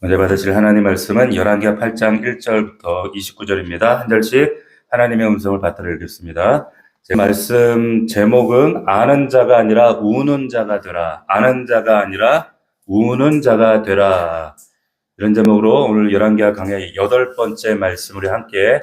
오늘 받으실 하나님 말씀은 열왕기하 8장 1절부터 29절입니다. 한 절씩 하나님의 음성을 받들어 읽겠습니다. 제 말씀 제목은 아는 자가 아니라 우는 자가 되라. 아는 자가 아니라 우는 자가 되라. 이런 제목으로 오늘 열왕기하 강의 8번째 말씀 우리 함께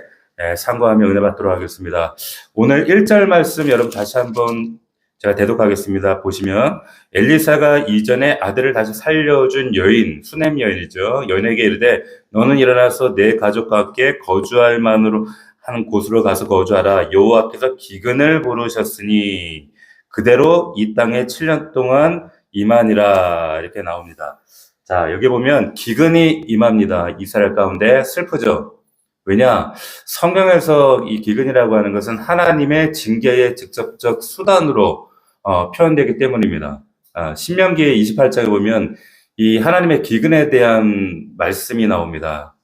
상고하며 은혜 받도록 하겠습니다. 오늘 1절 말씀 여러분 다시 한번 제가 대독하겠습니다. 보시면 엘리사가 이전에 아들을 다시 살려준 여인, 수넴 여인이죠. 여인에게 이르되 너는 일어나서 내 가족과 함께 거주할 만으로 하는 곳으로 가서 거주하라. 여호와께서 기근을 부르셨으니 그대로 이 땅에 7년 동안 임하니라. 이렇게 나옵니다. 자, 여기 보면 기근이 임합니다. 이스라엘 가운데. 슬프죠? 왜냐? 성경에서 이 기근이라고 하는 것은 하나님의 징계의 직접적 수단으로 표현되기 때문입니다. 신명기 28장에 보면 이 하나님의 기근에 대한 말씀이 나옵니다.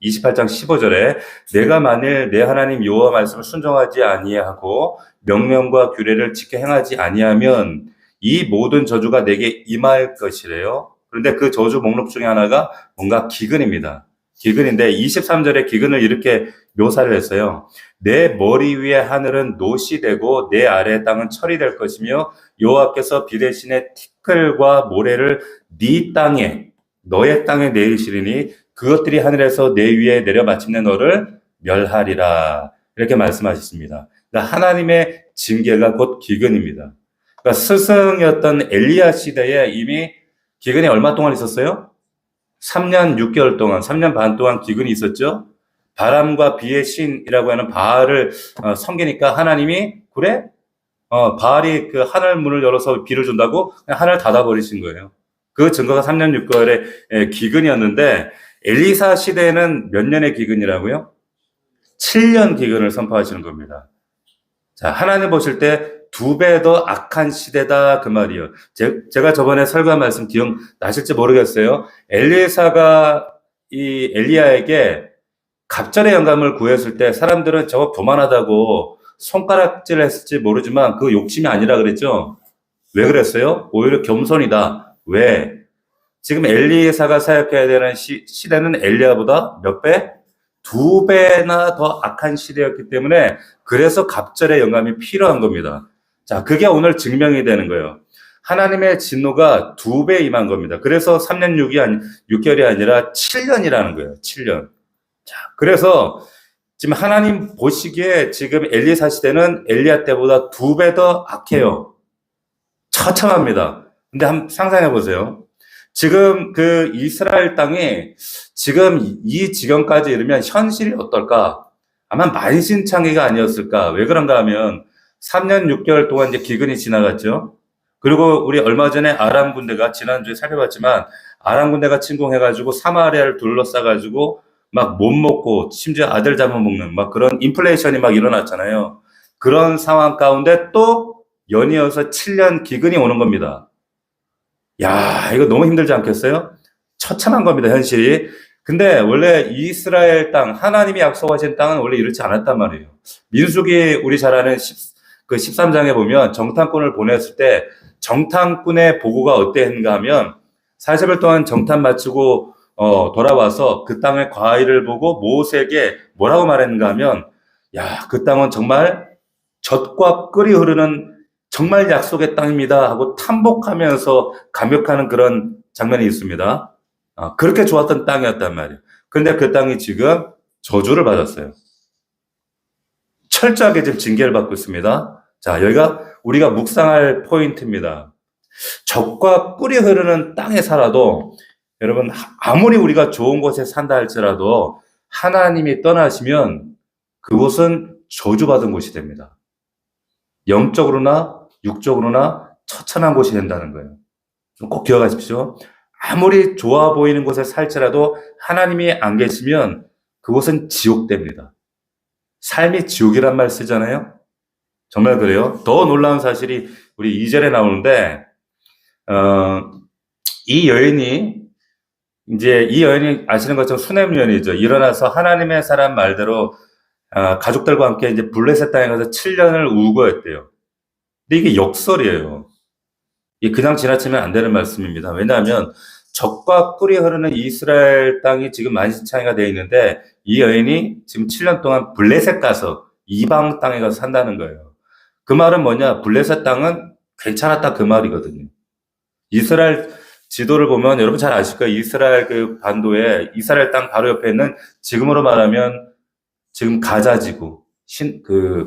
28장 15절에 내가 만일 내 하나님 여호와 말씀을 순종하지 아니하고 명령과 규례를 지켜 행하지 아니하면 이 모든 저주가 내게 임할 것이래요. 그런데 그 저주 목록 중에 하나가 뭔가 기근입니다. 기근인데 23절에 기근을 이렇게 묘사를 했어요. 내 머리 위에 하늘은 노시 되고 내 아래 땅은 철이 될 것이며 여호와께서 비 대신에 티끌과 모래를 네 땅에 너의 땅에 내리시리니 그것들이 하늘에서 내 위에 내려 마침내 너를 멸하리라. 이렇게 말씀하셨습니다. 그러니까 하나님의 징계가 곧 기근입니다. 그러니까 스승이었던 엘리야 시대에 이미 기근이 얼마 동안 있었어요? 3년 6개월 동안, 3년 반 동안 기근이 있었죠. 바람과 비의 신이라고 하는 바알을 섬기니까 하나님이 그래? 바알이 그 하늘 문을 열어서 비를 준다고 그냥 하늘 닫아버리신 거예요. 그 증거가 3년 6개월의 기근이었는데 엘리사 시대에는 몇 년의 기근이라고요? 7년 기근을 선포하시는 겁니다. 자, 하나님 보실 때 2배 더 악한 시대다 그 말이에요. 제가 저번에 설교한 말씀 기억나실지 모르겠어요. 엘리사가 이 엘리야에게 갑절의 영감을 구했을 때 사람들은 저거 교만하다고 손가락질 했을지 모르지만 그 욕심이 아니라 그랬죠. 왜 그랬어요? 오히려 겸손이다. 왜? 지금 엘리사가 사역해야 되는 시대는 엘리야보다 몇 배? 2배나 더 악한 시대였기 때문에 그래서 갑절의 영감이 필요한 겁니다. 자, 그게 오늘 증명이 되는 거예요. 하나님의 진노가 2배 임한 겁니다. 그래서 3년 6개월이 아니라 7년이라는 거예요. 7년. 자, 그래서 지금 하나님 보시기에 지금 엘리사 시대는 엘리야 때보다 2배 더 악해요. 처참합니다. 근데 한번 상상해 보세요. 지금 그 이스라엘 땅이 지금 이 지경까지 이르면 현실이 어떨까? 아마 만신창이가 아니었을까? 왜 그런가 하면 3년 6개월 동안 이제 기근이 지나갔죠. 그리고 우리 얼마 전에 아람 군대가 지난주에 살펴봤지만 아람 군대가 침공해가지고 사마리아를 둘러싸가지고 막 못 먹고 심지어 아들 잡아먹는 막 그런 인플레이션이 막 일어났잖아요. 그런 상황 가운데 또 연이어서 7년 기근이 오는 겁니다. 야, 이거 너무 힘들지 않겠어요? 처참한 겁니다, 현실이. 근데 원래 이스라엘 땅, 하나님이 약속하신 땅은 원래 이렇지 않았단 말이에요. 민수기 우리 잘 아는 13장에 보면 정탐꾼을 보냈을 때 정탐꾼의 보고가 어땠는가 하면 40일 동안 정탐 마치고 돌아와서 그 땅의 과일을 보고 모세에게 뭐라고 말했는가 하면 야, 그 땅은 정말 젖과 꿀이 흐르는 정말 약속의 땅입니다 하고 탐복하면서 감격하는 그런 장면이 있습니다. 그렇게 좋았던 땅이었단 말이에요. 그런데 그 땅이 지금 저주를 받았어요. 철저하게 지금 징계를 받고 있습니다. 자, 여기가 우리가 묵상할 포인트입니다. 젖과 꿀이 흐르는 땅에 살아도 여러분 아무리 우리가 좋은 곳에 산다 할지라도 하나님이 떠나시면 그곳은 저주받은 곳이 됩니다. 영적으로나 육적으로나 처참한 곳이 된다는 거예요. 꼭 기억하십시오. 아무리 좋아 보이는 곳에 살지라도 하나님이 안 계시면 그곳은 지옥됩니다. 삶이 지옥이란 말 쓰잖아요. 정말 그래요. 더 놀라운 사실이 우리 2절에 나오는데 이 여인이 아시는 것처럼 수넴 여인이죠. 일어나서 하나님의 사람 말대로 가족들과 함께 이제 블레셋 땅에 가서 7년을 우거했대요. 근데 이게 역설이에요. 이게 그냥 지나치면 안 되는 말씀입니다. 왜냐하면 적과 꿀이 흐르는 이스라엘 땅이 지금 만신창이가 되어 있는데 이 여인이 지금 7년 동안 블레셋 가서 이방 땅에 가서 산다는 거예요. 그 말은 뭐냐? 블레셋 땅은 괜찮았다 그 말이거든요. 이스라엘 지도를 보면 여러분 잘 아실 거예요. 이스라엘 그 반도에 이스라엘 땅 바로 옆에 있는 지금으로 말하면 지금 가자지구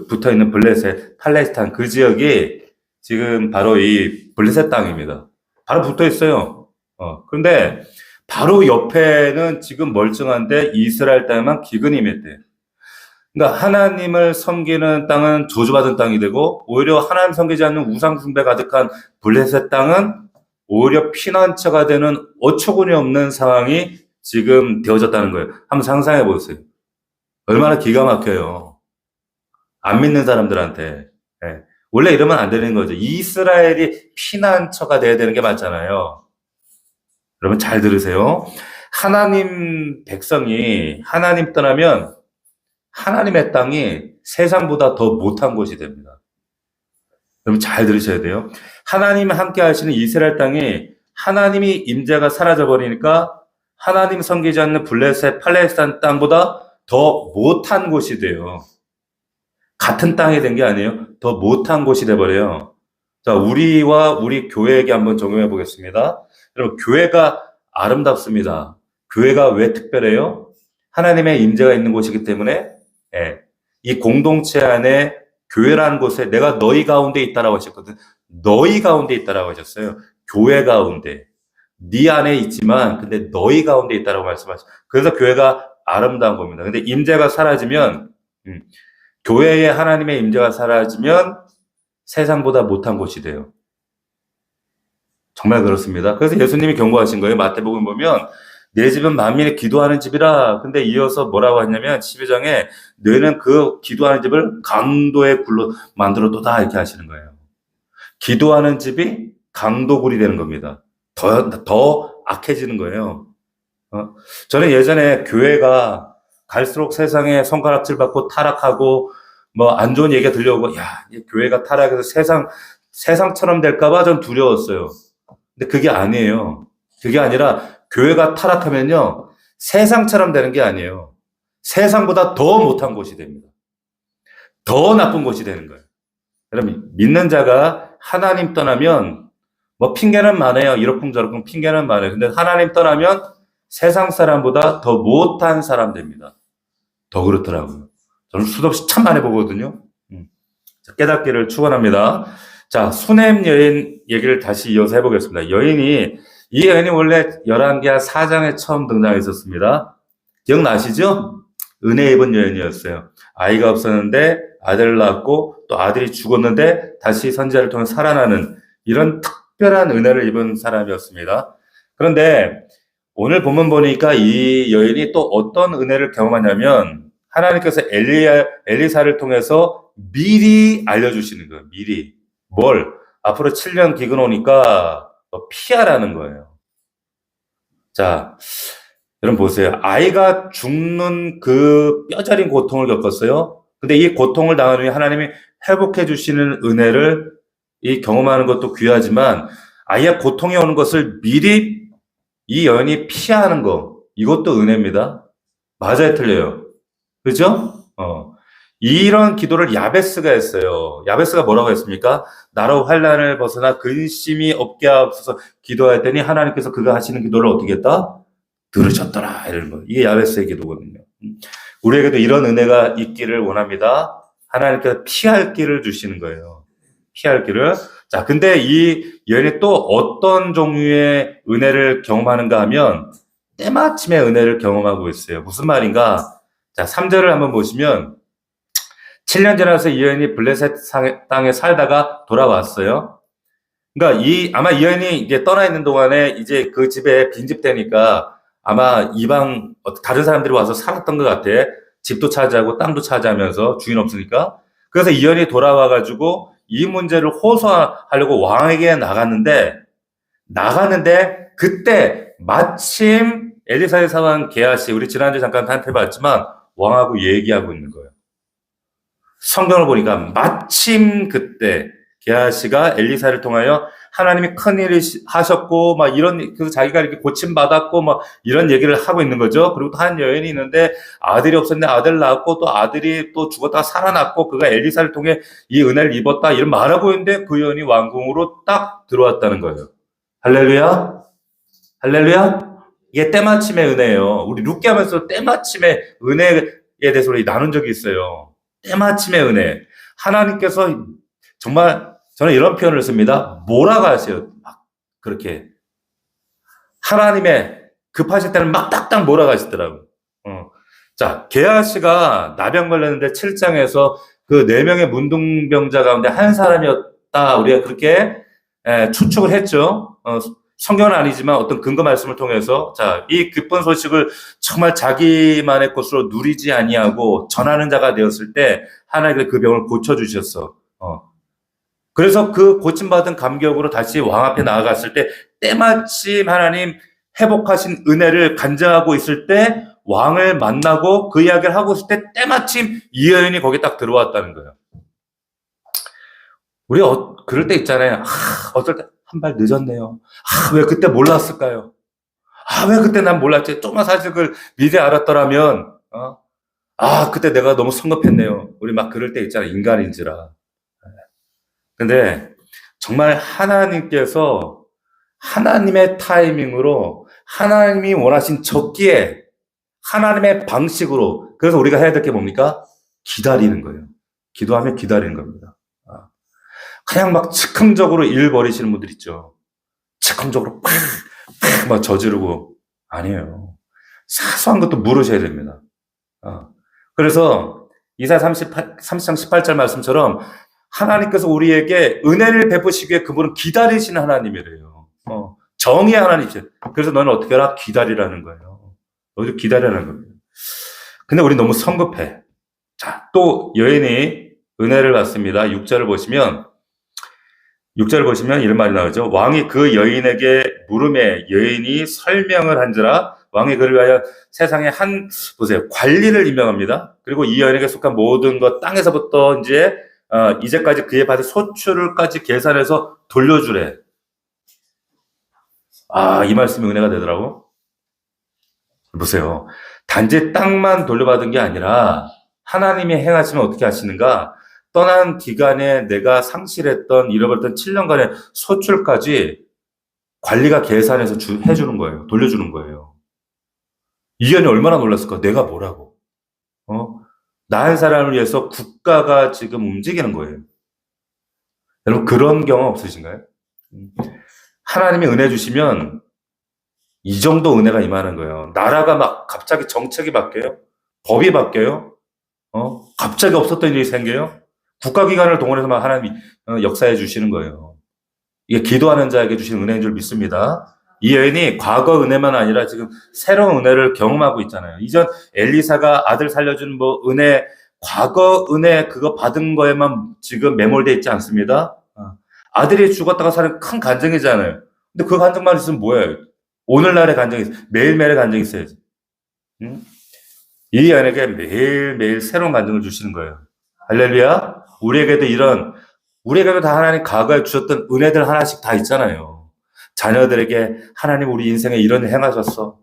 붙어 있는 블레셋, 팔레스타인 그 지역이 지금 바로 이 블레셋 땅입니다. 바로 붙어 있어요. 그런데 바로 옆에는 지금 멀쩡한데 이스라엘 땅에만 기근이 맺대. 그러니까 하나님을 섬기는 땅은 저주받은 땅이 되고 오히려 하나님 섬기지 않는 우상 숭배 가득한 블레셋 땅은 오히려 피난처가 되는 어처구니 없는 상황이 지금 되어졌다는 거예요. 한번 상상해 보세요. 얼마나 기가 막혀요. 안 믿는 사람들한테. 예. 원래 이러면 안 되는 거죠. 이스라엘이 피난처가 돼야 되는 게 맞잖아요. 여러분 잘 들으세요. 하나님 백성이 하나님 떠나면 하나님의 땅이 세상보다 더 못한 곳이 됩니다. 여러분 잘 들으셔야 돼요. 하나님 함께 하시는 이스라엘 땅이 하나님이 임재가 사라져 버리니까 하나님 섬기지 않는 블레셋 팔레스타인 땅보다 더 못한 곳이 돼요. 같은 땅이 된 게 아니에요. 더 못한 곳이 돼 버려요. 자, 우리와 우리 교회에게 한번 적용해 보겠습니다. 여러분 교회가 아름답습니다. 교회가 왜 특별해요? 하나님의 임재가 있는 곳이기 때문에 예, 이 공동체 안에 교회라는 곳에 내가 너희 가운데 있다라고 하셨거든. 너희 가운데 있다라고 하셨어요. 교회 가운데. 네 안에 있지만 근데 너희 가운데 있다라고 말씀하셨어요. 그래서 교회가 아름다운 겁니다. 근데 임재가 사라지면 교회에 하나님의 임재가 사라지면 세상보다 못한 곳이 돼요. 정말 그렇습니다. 그래서 예수님이 경고하신 거예요. 마태복음 보면 내 집은 만민이 기도하는 집이라. 근데 이어서 뭐라고 했냐면 12장에 너희는 그 기도하는 집을 강도의 굴로 만들어도다 이렇게 하시는 거예요. 기도하는 집이 강도굴이 되는 겁니다. 더 악해지는 거예요. 저는 예전에 교회가 갈수록 세상에 손가락질 받고 타락하고 뭐 안 좋은 얘기가 들려오고 야, 이 교회가 타락해서 세상처럼 될까봐 전 두려웠어요. 근데 그게 아니에요. 그게 아니라 교회가 타락하면요 세상처럼 되는 게 아니에요. 세상보다 더 못한 곳이 됩니다. 더 나쁜 곳이 되는 거예요. 여러분 믿는 자가 하나님 떠나면 뭐 핑계는 많아요. 이러쿵저러쿵 핑계는 많아요. 근데 하나님 떠나면 세상 사람보다 더 못한 사람 됩니다. 더 그렇더라고요. 저는 수도 없이 참 많이 보거든요. 깨닫기를 축원합니다. 자, 수넴 여인 얘기를 다시 이어서 해보겠습니다. 이 여인이 원래 열왕기하 4장에 처음 등장했었습니다. 기억나시죠? 은혜 입은 여인이었어요. 아이가 없었는데 아들을 낳았고 또 아들이 죽었는데 다시 선지자를 통해 살아나는 이런 특별한 은혜를 입은 사람이었습니다. 그런데 오늘 본문 보니까 이 여인이 또 어떤 은혜를 경험하냐면 하나님께서 엘리사를 통해서 미리 알려주시는 거예요. 미리. 뭘? 앞으로 7년 기근 오니까 너 피하라는 거예요. 자, 여러분 보세요. 아이가 죽는 그 뼈저린 고통을 겪었어요. 근데 이 고통을 당한 후에 하나님이 회복해 주시는 은혜를 이 경험하는 것도 귀하지만 아이의 고통이 오는 것을 미리 이 여인이 피하는 거 이것도 은혜입니다. 맞아요, 틀려요? 그죠? 이런 기도를 야베스가 했어요. 야베스가 뭐라고 했습니까? 나로 환난을 벗어나 근심이 없게 하옵소서 기도했더니 하나님께서 그가 하시는 기도를 어떻게 했다? 들으셨더라. 이런 거. 이게 야베스의 기도거든요. 우리에게도 이런 은혜가 있기를 원합니다. 하나님께서 피할 길을 주시는 거예요. 피할 길을. 자, 근데 이 여인이 또 어떤 종류의 은혜를 경험하는가 하면 때마침의 은혜를 경험하고 있어요. 무슨 말인가? 자, 3절을 한번 보시면 7년 지나서 이 여인이 블레셋 땅에 살다가 돌아왔어요. 그러니까 아마 이 여인이 이제 떠나 있는 동안에 이제 그 집에 빈집되니까 아마 다른 사람들이 와서 살았던 것 같아. 집도 차지하고 땅도 차지하면서 주인 없으니까. 그래서 이 여인이 돌아와가지고 이 문제를 호소하려고 왕에게 나갔는데 그때 마침 엘리사의 사환 게하시, 우리 지난주에 잠깐 살펴봤지만 왕하고 얘기하고 있는 거예요. 성경을 보니까 마침 그때 게하시가 엘리사를 통하여 하나님이 큰 일을 하셨고, 막 이런, 그래서 자기가 이렇게 고침받았고, 막 이런 얘기를 하고 있는 거죠. 그리고 또 한 여인이 있는데 아들이 없었는데 아들 낳았고, 또 아들이 또 죽었다가 살아났고, 그가 엘리사를 통해 이 은혜를 입었다. 이런 말하고 있는데 그 여인이 왕궁으로 딱 들어왔다는 거예요. 할렐루야? 할렐루야? 이게 때마침의 은혜예요. 우리 룻기 하면서 때마침의 은혜에 대해서 우리 나눈 적이 있어요. 때마침의 은혜. 하나님께서 정말 저는 이런 표현을 씁니다. 몰아가세요. 막 그렇게 하나님의 급하실 때는 막 딱딱 몰아가시더라고요. 자, 게하시가 나병 걸렸는데 7장에서 그 4명의 문둥병자 가운데 한 사람이었다. 우리가 그렇게 추측을 했죠. 성경은 아니지만 어떤 근거 말씀을 통해서 자, 이 기쁜 소식을 정말 자기만의 것으로 누리지 아니하고 전하는 자가 되었을 때 하나님께서 그 병을 고쳐주셨어. 그래서 그 고침받은 감격으로 다시 왕 앞에 나아갔을 때 때마침 하나님 회복하신 은혜를 간증하고 있을 때 왕을 만나고 그 이야기를 하고 있을 때 때마침 이 여인이 거기에 딱 들어왔다는 거예요. 우리 그럴 때 있잖아요. 어떨 때 한 발 늦었네요. 왜 그때 몰랐을까요? 왜 그때 난 몰랐지? 조금만 사실을 미리 알았더라면 그때 내가 너무 성급했네요. 우리 막 그럴 때 있잖아요. 인간인지라. 근데 정말 하나님께서 하나님의 타이밍으로 하나님이 원하신 적기에 하나님의 방식으로 그래서 우리가 해야 될 게 뭡니까? 기다리는 거예요. 기도하면 기다리는 겁니다. 그냥 막 즉흥적으로 일 벌이시는 분들 있죠. 즉흥적으로 막 저지르고 아니에요. 사소한 것도 물으셔야 됩니다. 그래서 이사야 30장 18절 말씀처럼 하나님께서 우리에게 은혜를 베푸시기 위해 그분은 기다리시는 하나님이래요. 정의의 하나님이세요. 그래서 너는 어떻게 하라? 기다리라는 거예요. 너도 기다리라는 겁니다. 근데 우리 너무 성급해. 자, 또 여인이 은혜를 받습니다. 6절을 보시면 이런 말이 나오죠. 왕이 그 여인에게 물음에 여인이 설명을 한지라 왕이 그를 위하여 세상에 보세요. 관리를 임명합니다. 그리고 이 여인에게 속한 모든 것 땅에서부터 이제까지 그에 받은 소출을까지 계산해서 돌려주래. 이 말씀이 은혜가 되더라고. 보세요. 단지 땅만 돌려받은 게 아니라 하나님이 행하시면 어떻게 하시는가? 떠난 기간에 내가 상실했던 잃어버렸던 7년간의 소출까지 관리가 계산해서 해주는 거예요. 돌려주는 거예요. 이 여인이 얼마나 놀랐을까? 내가 뭐라고? 나한 사람을 위해서 국가가 지금 움직이는 거예요. 여러분 그런 경험 없으신가요? 하나님이 은혜 주시면 이 정도 은혜가 임하는 거예요. 나라가 막 갑자기 정책이 바뀌어요. 법이 바뀌어요. 갑자기 없었던 일이 생겨요. 국가기관을 동원해서 막 하나님이 역사해 주시는 거예요. 이게 기도하는 자에게 주신 은혜인 줄 믿습니다. 이 여인이 과거 은혜만 아니라 지금 새로운 은혜를 경험하고 있잖아요. 이전 엘리사가 아들 살려준 은혜, 과거 은혜 그거 받은 거에만 지금 매몰돼 있지 않습니다. 아들이 죽었다가 사는 큰 간증이잖아요. 근데 그 간증만 있으면 뭐예요? 오늘날의 간증이 있어요. 매일매일의 간증이 있어야지. 이 여인에게 매일매일 새로운 간증을 주시는 거예요. 할렐루야. 우리에게도 다 하나님 과거에 주셨던 은혜들 하나씩 다 있잖아요. 자녀들에게 하나님 우리 인생에 이런 행하셨어.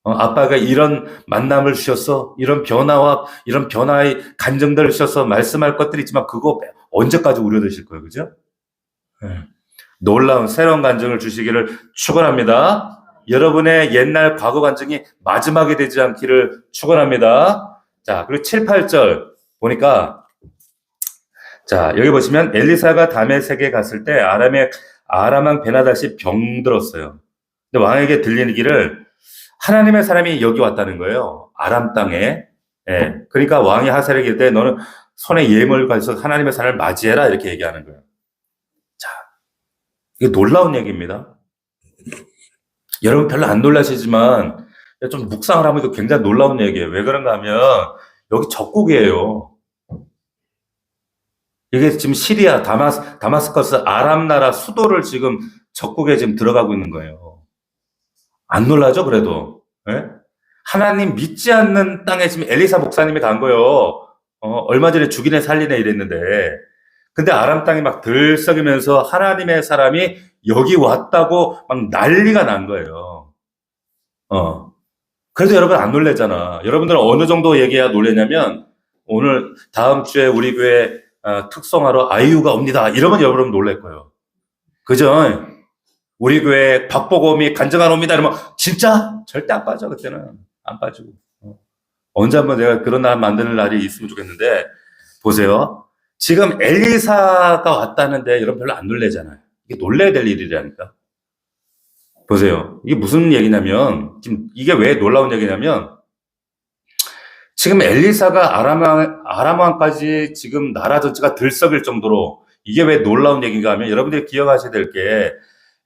아빠가 이런 만남을 주셨어. 이런 변화의 간증들을 주셔서 말씀할 것들이 있지만 그거 언제까지 우려되실 거예요. 그죠? 놀라운 새로운 간증을 주시기를 축원합니다. 여러분의 옛날 과거 간증이 마지막이 되지 않기를 축원합니다. 자, 그리고 7, 8절 보니까 자, 여기 보시면 엘리사가 다메섹에 갔을 때 아람왕 베나닷이 병들었어요. 근데 왕에게 들리기를 하나님의 사람이 여기 왔다는 거예요. 아람 땅에. 그러니까 왕이 하사에게 이르되 너는 손에 예물을 가져서 하나님의 사람을 맞이해라 이렇게 얘기하는 거예요. 자, 이게 놀라운 얘기입니다. 여러분 별로 안 놀라시지만 좀 묵상을 하면 이거 굉장히 놀라운 얘기예요. 왜 그런가 하면 여기 적국이에요. 이게 지금 시리아, 다마스커스, 아람 나라 수도를 지금 적국에 지금 들어가고 있는 거예요. 안 놀라죠, 그래도? 하나님 믿지 않는 땅에 지금 엘리사 목사님이 간 거예요. 얼마 전에 죽이네 살리네 이랬는데. 근데 아람 땅이 막 들썩이면서 하나님의 사람이 여기 왔다고 막 난리가 난 거예요. 그래도 여러분 안 놀래잖아. 여러분들은 어느 정도 얘기해야 놀래냐면, 오늘 다음 주에 우리 교회 특성화로 아이유가 옵니다. 이러면 여러분 놀랄 거예요. 그죠? 우리 교회 박보검이 간증하러 옵니다. 이러면 진짜 절대 안 빠져. 그때는 안 빠지고. 언제 한번 내가 그런 날 만드는 날이 있으면 좋겠는데, 보세요. 지금 엘리사가 왔다는데 여러분 별로 안 놀래잖아요. 이게 놀래야 될 일이라니까. 보세요. 이게 무슨 얘기냐면, 지금 이게 왜 놀라운 얘기냐면, 지금 엘리사가 아람 왕까지 지금 나라 전체가 들썩일 정도로, 이게 왜 놀라운 얘기인가 하면, 여러분들이 기억하셔야 될 게,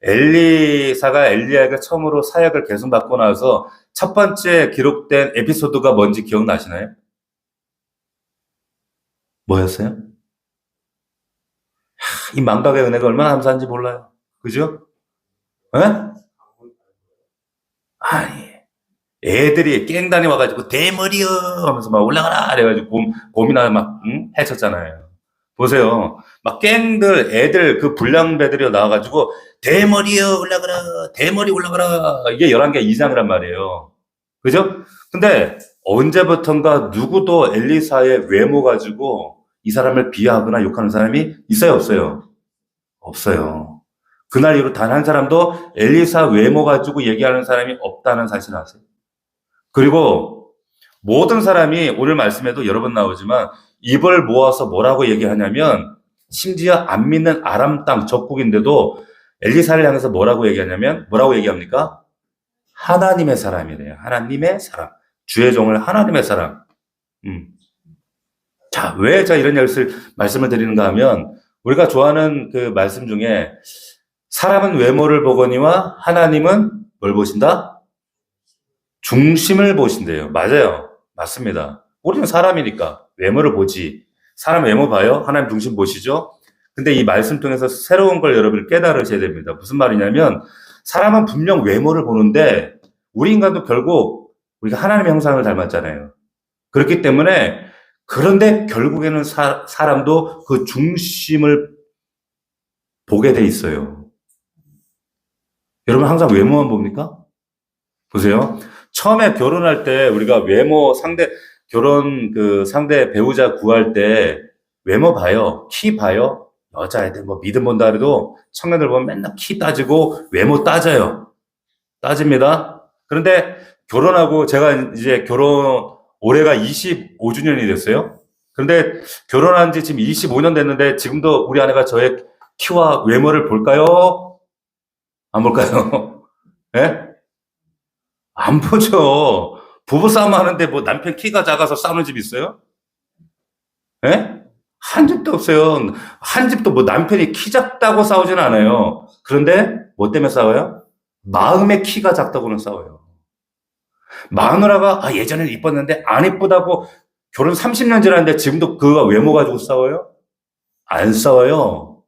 엘리사가 엘리야에게 처음으로 사역을 계승받고 나서 첫 번째 기록된 에피소드가 뭔지 기억나시나요? 뭐였어요? 이 망각의 은혜가 얼마나 감사한지 몰라요. 그죠? 에? 아니, 애들이 깽단이 와가지고 대머리여 하면서 막 올라가라 그래가지고 곰이나 막 해쳤잖아요. 보세요. 막 깽들 애들 그 불량배들이 나와가지고 대머리여 올라가라, 대머리 올라가라. 이게 11개 이상이란 말이에요. 그죠? 근데 언제부턴가 누구도 엘리사의 외모 가지고 이 사람을 비하하거나 욕하는 사람이 있어요, 없어요? 없어요. 그날 이후로 단 한 사람도 엘리사 외모 가지고 얘기하는 사람이 없다는 사실 아세요? 그리고 모든 사람이 오늘 말씀에도 여러 번 나오지만 입을 모아서 뭐라고 얘기하냐면, 심지어 안 믿는 아람 땅 적국인데도 엘리사를 향해서 뭐라고 얘기하냐면, 뭐라고 얘기합니까? 하나님의 사람이래요. 하나님의 사람. 주의 종을 하나님의 사람. 자, 왜 제가 이런 말씀을 드리는가 하면, 우리가 좋아하는 그 말씀 중에, 사람은 외모를 보거니와 하나님은 뭘 보신다? 중심을 보신대요. 맞아요. 맞습니다. 우리는 사람이니까 외모를 보지. 사람 외모 봐요? 하나님 중심 보시죠? 근데 이 말씀 통해서 새로운 걸 여러분이 깨달으셔야 됩니다. 무슨 말이냐면, 사람은 분명 외모를 보는데 우리 인간도 결국 우리가 하나님의 형상을 닮았잖아요. 그렇기 때문에, 그런데 결국에는 사람도 그 중심을 보게 돼 있어요. 여러분 항상 외모만 봅니까? 보세요. 처음에 결혼할 때 우리가 외모 결혼 그 상대 배우자 구할 때 외모 봐요. 키 봐요. 여자애들 뭐 믿음 본다 그래도 청년들 보면 맨날 키 따지고 외모 따져요. 따집니다. 그런데 결혼하고, 제가 이제 올해가 25주년이 됐어요. 그런데 결혼한 지 지금 25년 됐는데 지금도 우리 아내가 저의 키와 외모를 볼까요? 안 볼까요? 예? 안 보죠. 부부싸움 하는데 뭐 남편 키가 작아서 싸우는 집 있어요? 예? 한 집도 없어요. 한 집도 뭐 남편이 키 작다고 싸우진 않아요. 그런데 뭐 때문에 싸워요? 마음의 키가 작다고는 싸워요. 마누라가 예전에는 이뻤는데 안 이쁘다고 결혼 30년 지났는데 지금도 그거 외모 가지고 싸워요? 안 싸워요.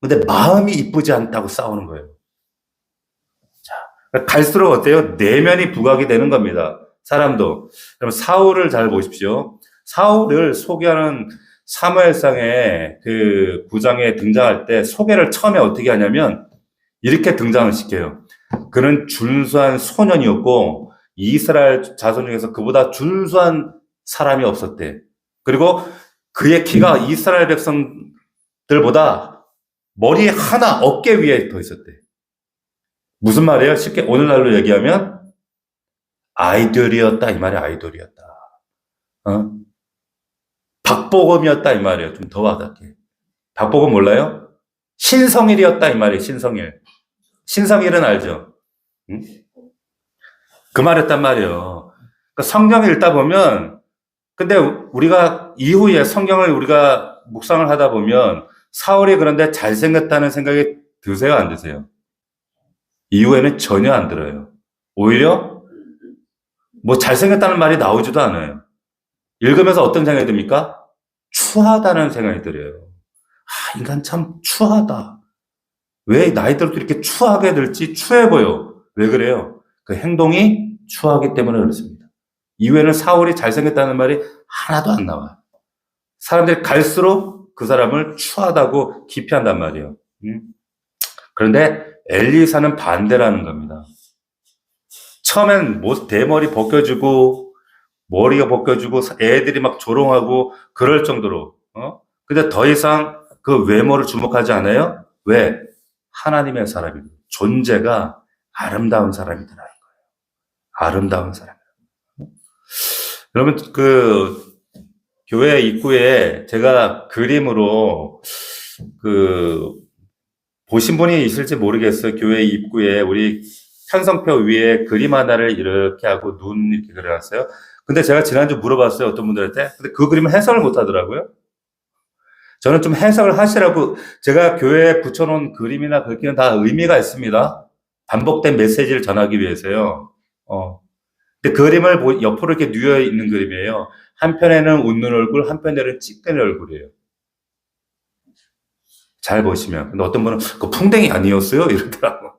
근데 마음이 이쁘지 않다고 싸우는 거예요. 자, 갈수록 어때요? 내면이 부각이 되는 겁니다. 사람도. 그럼 사울을 잘 보십시오. 사울을 소개하는 사무엘상의 그 9장에 등장할 때 소개를 처음에 어떻게 하냐면 이렇게 등장을 시켜요. 그는 준수한 소년이었고 이스라엘 자손 중에서 그보다 준수한 사람이 없었대. 그리고 그의 키가 이스라엘 백성들보다 머리 하나 어깨 위에 더 있었대. 무슨 말이에요? 쉽게 오늘날로 얘기하면 아이돌이었다 이 말이 아이돌이었다. 박보검이었다 이 말이에요. 좀 더 와닿게. 박보검 몰라요? 신성일이었다 이 말이에요. 신성일. 신성일은 알죠? 응? 그 말했단 말이에요. 그러니까 성경을 읽다 보면, 근데 우리가 이후에 성경을 우리가 묵상을 하다 보면 사울이 그런데 잘생겼다는 생각이 드세요, 안 드세요? 이후에는 전혀 안 들어요. 오히려 뭐 잘생겼다는 말이 나오지도 않아요. 읽으면서 어떤 생각이 듭니까? 추하다는 생각이 들어요. 인간 참 추하다. 왜 나이 들어도 이렇게 추하게 들지? 추해 보여. 왜 그래요? 그 행동이 추하기 때문에 그렇습니다. 이후에는 사울이 잘생겼다는 말이 하나도 안 나와요. 사람들이 갈수록 그 사람을 추하다고 기피한단 말이에요. 그런데 엘리사는 반대라는 겁니다. 처음엔 대머리 벗겨주고 머리가 벗겨주고 애들이 막 조롱하고 그럴 정도로 근데 더 이상 그 외모를 주목하지 않아요? 왜? 하나님의 사람이고 존재가 아름다운 사람이더라 이거예요. 아름다운 사람. 여러분 그 교회 입구에 제가 그림으로 보신 분이 있을지 모르겠어요. 교회 입구에 우리 편성표 위에 그림 하나를 이렇게 하고 눈 이렇게 그려놨어요. 근데 제가 지난주 물어봤어요. 어떤 분들한테. 근데 그 그림을 해석을 못 하더라고요. 저는 좀 해석을 하시라고 제가 교회에 붙여놓은 그림이나 글귀는 다 의미가 있습니다. 반복된 메시지를 전하기 위해서요. 근데 그림을 옆으로 이렇게 뉘어 있는 그림이에요. 한편에는 웃는 얼굴, 한편에는 찌끄는 얼굴이에요. 잘 보시면. 근데 어떤 분은 그 풍뎅이 아니었어요? 이러더라고.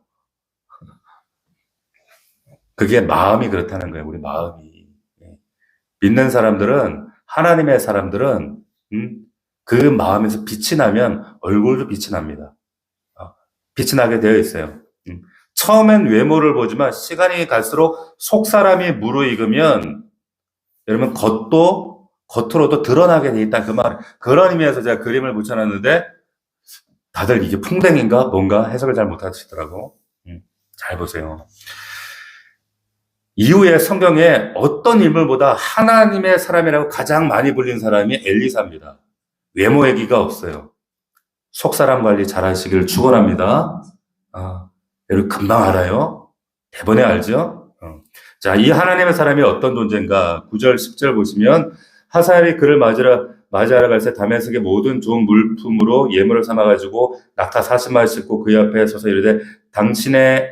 그게 마음이 그렇다는 거예요. 우리 마음이. 믿는 사람들은, 하나님의 사람들은 그 마음에서 빛이 나면 얼굴도 빛이 납니다. 빛이 나게 되어 있어요. 처음엔 외모를 보지만 시간이 갈수록 속 사람이 무르익으면 여러분 겉으로도 드러나게 돼 있다. 그 말. 그런 의미에서 제가 그림을 붙여놨는데 다들 이게 풍뎅인가 뭔가 해석을 잘 못하시더라고. 잘 보세요. 이후에 성경에 어떤 인물보다 하나님의 사람이라고 가장 많이 불린 사람이 엘리사입니다. 외모 얘기가 없어요. 속사람 관리 잘 하시기를 축원합니다. 여러분 금방 알아요. 대번에 알죠? 자, 이 하나님의 사람이 어떤 존재인가? 9절, 10절 보시면 하사엘이 그를 맞이하러 갈 때 다메섹의 모든 좋은 물품으로 예물을 삼아가지고 낙타 40마리 싣고 그 옆에 서서 이르되 당신의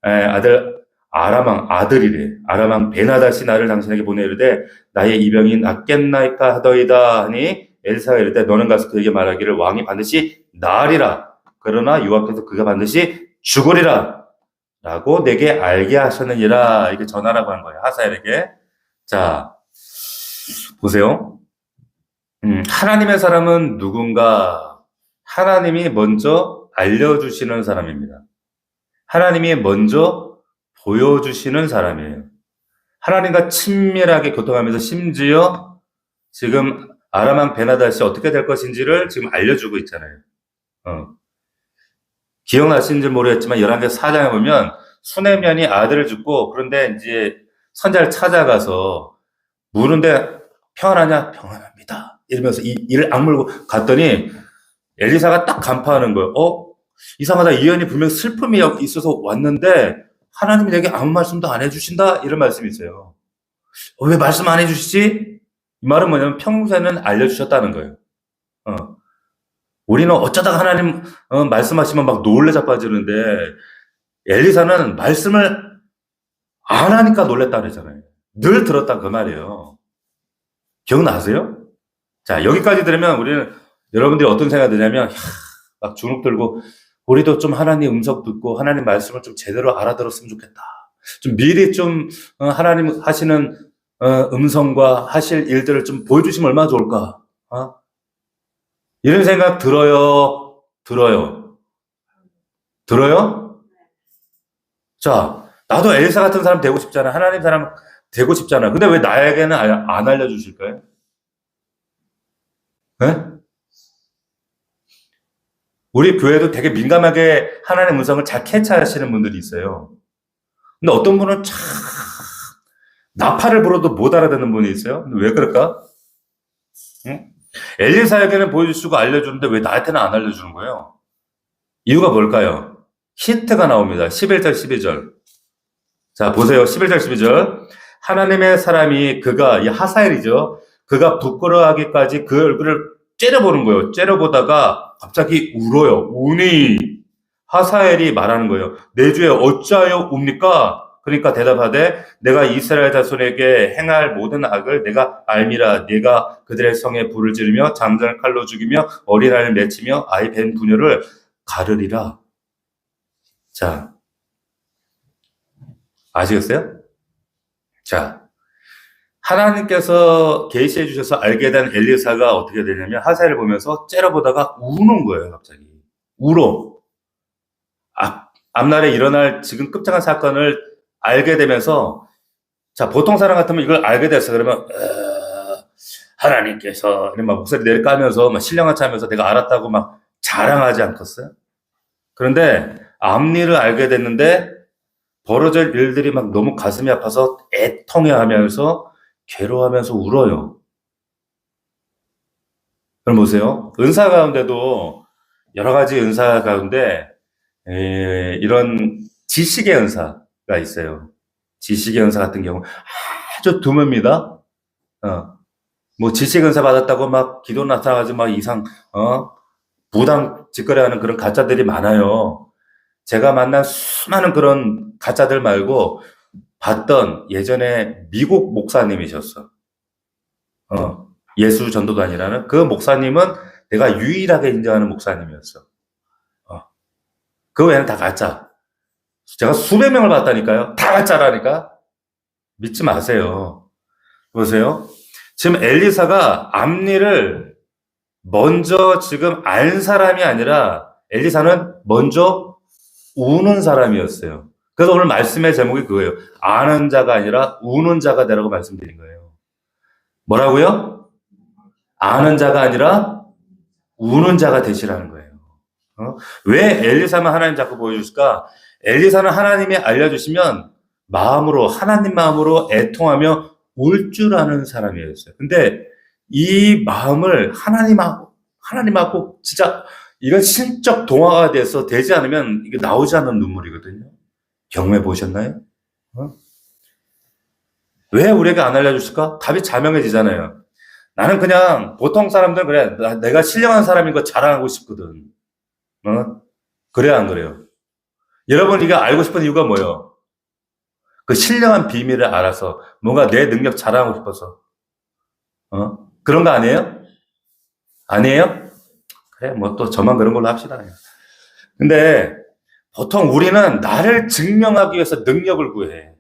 아들 아들이래. 아람왕 베나닷이 나를 당신에게 보내 이르되 나의 이병이 낫겠나이까 하더이다 하니 엘리사가 이르되 너는 가서 그에게 말하기를 왕이 반드시 나으리라. 그러나 요 앞에서 그가 반드시 죽으리라. 라고 내게 알게 하셨느니라. 이렇게 전하라고 한 거예요. 하사엘에게. 자, 보세요. 하나님의 사람은 누군가? 하나님이 먼저 알려주시는 사람입니다. 하나님이 먼저 보여주시는 사람이에요. 하나님과 친밀하게 교통하면서 심지어 지금 아람왕 베나닷이 어떻게 될 것인지를 지금 알려주고 있잖아요. 기억나시는지 모르겠지만 11개 4장에 보면 수네면이 아들을 죽고 그런데 이제 선자를 찾아가서 물은데 평안하냐? 평안합니다. 이러면서 이를 악물고 갔더니 엘리사가 딱 간파하는 거예요. 이상하다. 이 여인이 분명 슬픔이 있어서 왔는데 하나님이 내게 아무 말씀도 안 해주신다? 이런 말씀이 있어요. 왜 말씀 안 해주시지? 이 말은 뭐냐면 평소에는 알려주셨다는 거예요. 우리는 어쩌다가 하나님 말씀하시면 막 놀래 자빠지는데 엘리사는 말씀을 안 하니까 놀랬다 그러잖아요. 늘 들었다 그 말이에요. 기억나세요? 자, 여기까지 들으면 우리는 여러분들이 어떤 생각이 드냐면 막 주눅 들고 우리도 좀 하나님 음성 듣고 하나님 말씀을 좀 제대로 알아들었으면 좋겠다. 좀 미리 좀 하나님 하시는 음성과 하실 일들을 좀 보여주시면 얼마나 좋을까? 이런 생각 들어요? 자, 나도 엘리사 같은 사람 되고 싶잖아. 하나님 사람 되고 싶잖아. 근데 왜 나에게는 안 알려주실까요? 네? 우리 교회도 되게 민감하게 하나님의 음성을 잘 캐치하시는 분들이 있어요. 근데 어떤 분은 참 나팔을 불어도 못 알아듣는 분이 있어요. 근데 왜 그럴까? 응? 엘리사에게는 보여주시고 알려주는데 왜 나한테는 안 알려주는 거예요? 이유가 뭘까요? 힌트가 나옵니다. 11절, 12절. 자, 보세요. 11절, 12절. 하나님의 사람이 이 하사엘이죠. 그가 부끄러워하기까지 그 얼굴을 째려보는 거예요. 째려보다가 갑자기 울어요. 우니 하사엘이 말하는 거예요. 내 주에 어찌하여 웁니까? 그러니까 대답하되 내가 이스라엘 자손에게 행할 모든 악을 내가 알미라. 내가 그들의 성에 불을 지르며 장자를 칼로 죽이며 어린아이를 내치며 아이 벤 부녀를 가르리라. 자, 아시겠어요? 자, 하나님께서 계시해 주셔서 알게 된 엘리사가 어떻게 되냐면 하사엘을 보면서 째려보다가 우는 거예요, 갑자기. 울어. 앞날에 일어날 지금 끔찍한 사건을 알게 되면서, 자, 보통 사람 같으면 이걸 알게 됐어. 그러면, 하나님께서, 막 목소리 내려까면서, 막 신령한 하면서 내가 알았다고 막 자랑하지 않겠어요? 그런데 앞일을 알게 됐는데, 벌어질 일들이 막 너무 가슴이 아파서 애통해 하면서, 괴로워하면서 울어요. 그럼 보세요. 은사 가운데도, 여러 가지 은사 가운데, 이런 지식의 은사가 있어요. 지식의 은사 같은 경우 아주 드뭅니다. 뭐 지식 은사 받았다고 막 기도 나타나가지고 막 부당 짓거리하는 그런 가짜들이 많아요. 제가 만난 수많은 그런 가짜들 말고 봤던 예전에 미국 목사님이셨어. 예수 전도단이라는 그 목사님은 내가 유일하게 인정하는 목사님이었어. 그 외에는 다 가짜. 제가 수백 명을 봤다니까요. 다 가짜라니까. 믿지 마세요. 보세요. 지금 엘리사가 앞일을 먼저 지금 알 사람이 아니라 엘리사는 먼저 우는 사람이었어요. 그래서 오늘 말씀의 제목이 그거예요. 아는 자가 아니라 우는 자가 되라고 말씀드린 거예요. 뭐라고요? 아는 자가 아니라 우는 자가 되시라는 거예요. 왜 엘리사만 하나님 자꾸 보여주실까? 엘리사는 하나님이 알려주시면 마음으로, 하나님 마음으로 애통하며 울 줄 아는 사람이었어요. 근데 이 마음을 하나님하고 진짜 이건 신적 동화가 돼서 되지 않으면 이게 나오지 않는 눈물이거든요. 경험해 보셨나요? 왜 우리에게 안 알려주실까? 답이 자명해지잖아요. 나는 그냥 보통 사람들은 그래. 내가 신령한 사람인 거 자랑하고 싶거든. 그래야 안 그래요? 여러분, 이거 알고 싶은 이유가 뭐예요? 그 신령한 비밀을 알아서 뭔가 내 능력 자랑하고 싶어서. 그런 거 아니에요? 아니에요? 그래, 뭐 또 저만 그런 걸로 합시다. 근데 보통 우리는 나를 증명하기 위해서 능력을 구해.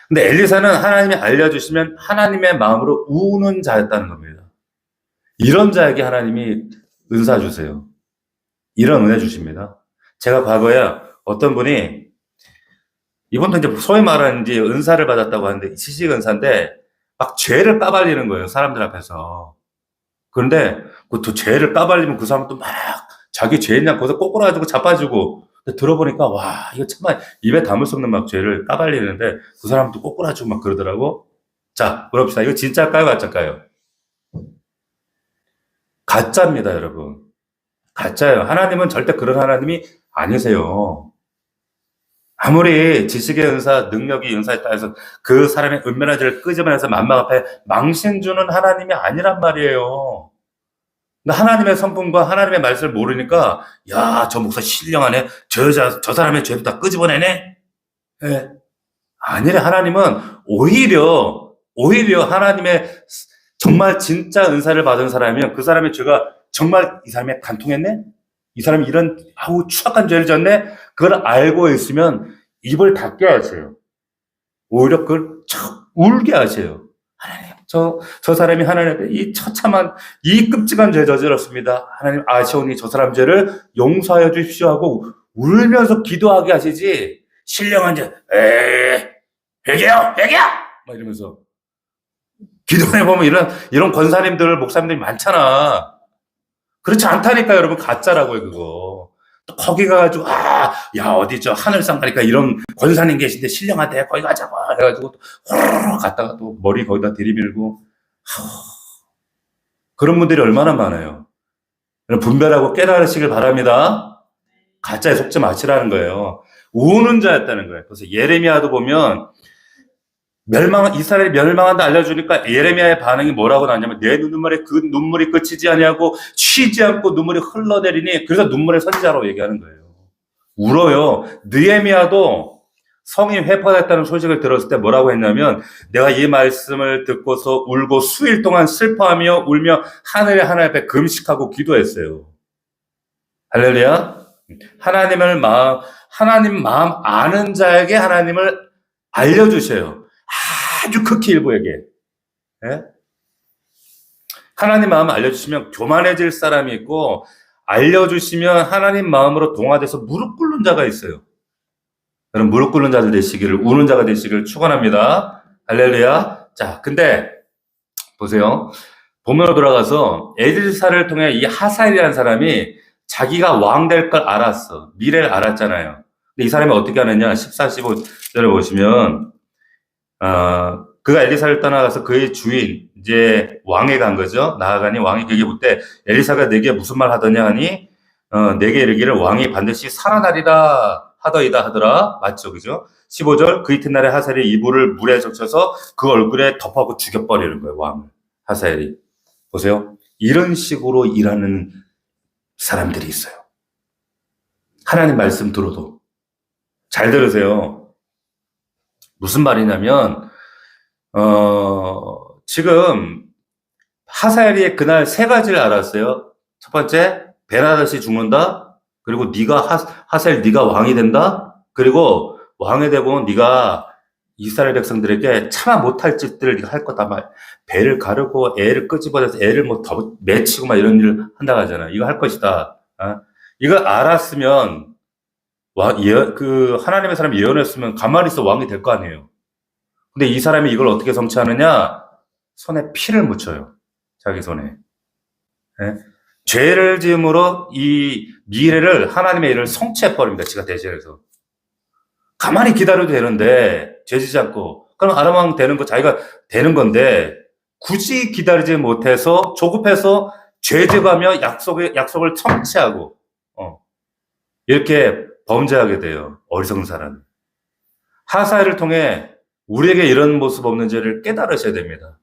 근데 엘리사는 하나님이 알려주시면 하나님의 마음으로 우는 자였다는 겁니다. 이런 자에게 하나님이 은사 주세요. 이런 은혜 주십니다. 제가 과거에 어떤 분이, 이분도 이제 소위 말하는 이제 은사를 받았다고 하는데, 지식 은사인데, 막 죄를 까발리는 거예요, 사람들 앞에서. 그런데, 그 죄를 까발리면 그 사람도 막 자기 죄냐, 거기서 꼬꾸라지고 자빠지고, 들어보니까, 와, 이거 정말 입에 담을 수 없는 막 죄를 까발리는데, 그 사람도 꼬꾸라지고 막 그러더라고. 자, 물어봅시다. 이거 진짜일까요, 가짜일까요? 가짜입니다, 여러분. 가짜예요. 하나님은 절대 그런 하나님이 아니세요. 아무리 지식의 은사, 능력이 은사에 따라서 그 사람의 은밀한 죄를 끄집어내서 만막 앞에 망신 주는 하나님이 아니란 말이에요. 근데 하나님의 성품과 하나님의 말씀을 모르니까, 야, 저 목사 신령하네. 저 여자, 저 사람의 죄도 다 끄집어내네. 네. 아니래. 하나님은 오히려 하나님의 정말 진짜 은사를 받은 사람이면 그 사람의 죄가 정말 이 사람이 간통했네? 이 사람이 이런 추악한 죄를 졌네? 그걸 알고 있으면 입을 닫게 하세요. 오히려 그걸 울게 하세요. 하나님, 저 사람이 하나님 앞에 이 처참한, 이 끔찍한 죄 저질렀습니다. 하나님 아시오니 저 사람 죄를 용서하여 주십시오 하고 울면서 기도하게 하시지, 신령한 죄, 회개요! 막 이러면서. 기도해 보면 이런 권사님들, 목사님들이 많잖아. 그렇지 않다니까, 여러분. 가짜라고요, 그거. 또 거기 가가지고, 야, 어디 하늘상 가니까 이런 권사님 계신데 신령하대. 거기 가자고. 해가지고, 호로록 갔다가 또 머리 거기다 들이밀고. 그런 분들이 얼마나 많아요. 분별하고 깨달으시길 바랍니다. 가짜에 속지 마시라는 거예요. 우는 자였다는 거예요. 그래서 예레미야도 보면, 이스라엘이 멸망한다 알려주니까 예레미야의 반응이 뭐라고 나왔냐면, 내 눈물에 그 눈물이 그치지 아니하고 쉬지 않고 눈물이 흘러내리니, 그래서 눈물의 선지자라고 얘기하는 거예요. 울어요. 느헤미야도 성이 회파됐다는 소식을 들었을 때 뭐라고 했냐면, 내가 이 말씀을 듣고서 울고 수일 동안 슬퍼하며 울며 하늘 앞에 금식하고 기도했어요. 할렐루야. 하나님 마음 아는 자에게 하나님을 알려주셔요. 아주 극히 일부에게. 예? 하나님 마음 알려주시면 교만해질 사람이 있고, 알려주시면 하나님 마음으로 동화돼서 무릎 꿇는 자가 있어요. 여러분, 무릎 꿇는 자들 되시기를, 우는 자가 되시기를 축원합니다. 할렐루야. 자, 근데 보세요. 본문으로 돌아가서 에딜사를 통해 이 하사엘이라는 사람이 자기가 왕 될 걸 알았어. 미래를 알았잖아요. 근데 이 사람이 어떻게 하느냐? 14, 15절을 보시면 그가 엘리사를 떠나가서 그의 주인 이제 왕에 간 거죠. 나아가니 왕이 그에게 묻되 엘리사가 내게 무슨 말 하더냐 하니 내게 이르기를 왕이 반드시 살아나리라 하더이다 하더라. 맞죠, 그죠? 15절 그 이튿날에 하사엘이 이불을 물에 적셔서 그 얼굴에 덮어하고 죽여버리는 거예요. 왕을. 하사엘이. 보세요. 이런 식으로 일하는 사람들이 있어요. 하나님 말씀 들어도. 잘 들으세요. 무슨 말이냐면 지금 하사엘이 그날 세 가지를 알았어요. 첫 번째, 베나다시 죽는다. 그리고 하사엘 네가 왕이 된다. 그리고 왕이 되고 네가 이스라엘 백성들에게 차마 못할 짓들을 네가 할 거다. 막 배를 가르고 애를 끄집어내서 애를 뭐 더 맺히고 막 이런 일을 한다고 하잖아. 이거 할 것이다. 이걸 알았으면 하나님의 사람이 예언했으면 가만히 있어 왕이 될 거 아니에요. 근데 이 사람이 이걸 어떻게 성취하느냐? 손에 피를 묻혀요. 자기 손에. 네? 죄를 지음으로 이 미래를 하나님의 일을 성취해버립니다. 지가 대신해서. 가만히 기다려도 되는데 죄지지 않고 그럼 아람 왕 되는 거 자기가 되는 건데 굳이 기다리지 못해서 조급해서 죄지하며 약속을 성취하고 이렇게 범죄하게 돼요. 어리석은 사람. 하사엘을 통해 우리에게 이런 모습 없는 죄를 깨달으셔야 됩니다.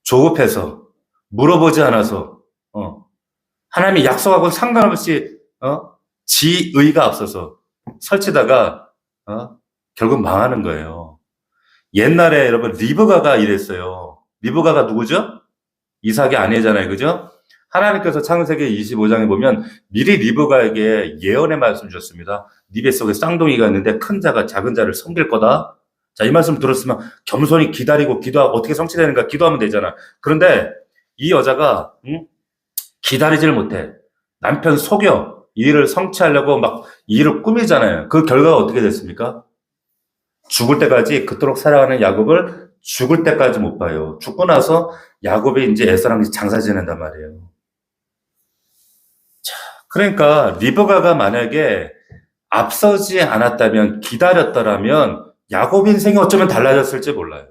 조급해서 물어보지 않아서 하나님이 약속하고 상관없이 지의가 앞서서 설치다가 결국 망하는 거예요. 옛날에 여러분 리브가가 이랬어요. 리브가가 누구죠? 이삭의 아내잖아요. 그죠? 하나님께서 창세기 25장에 보면 미리 리브가에게 예언의 말씀 주셨습니다. 네 뱃속에 쌍둥이가 있는데 큰 자가 작은 자를 섬길 거다. 자, 이 말씀 들었으면 겸손히 기다리고 기도하고 어떻게 성취되는가 기도하면 되잖아. 그런데 이 여자가 기다리지를 못해. 남편 속여. 이 일을 성취하려고 막 이 일을 꾸미잖아요. 그 결과가 어떻게 됐습니까? 죽을 때까지 그토록 사랑하는 야곱을 죽을 때까지 못 봐요. 죽고 나서 야곱이 이제 에서랑 장사 지낸단 말이에요. 자, 그러니까 리브가가 만약에 앞서지 않았다면 기다렸더라면 야곱 인생이 어쩌면 달라졌을지 몰라요.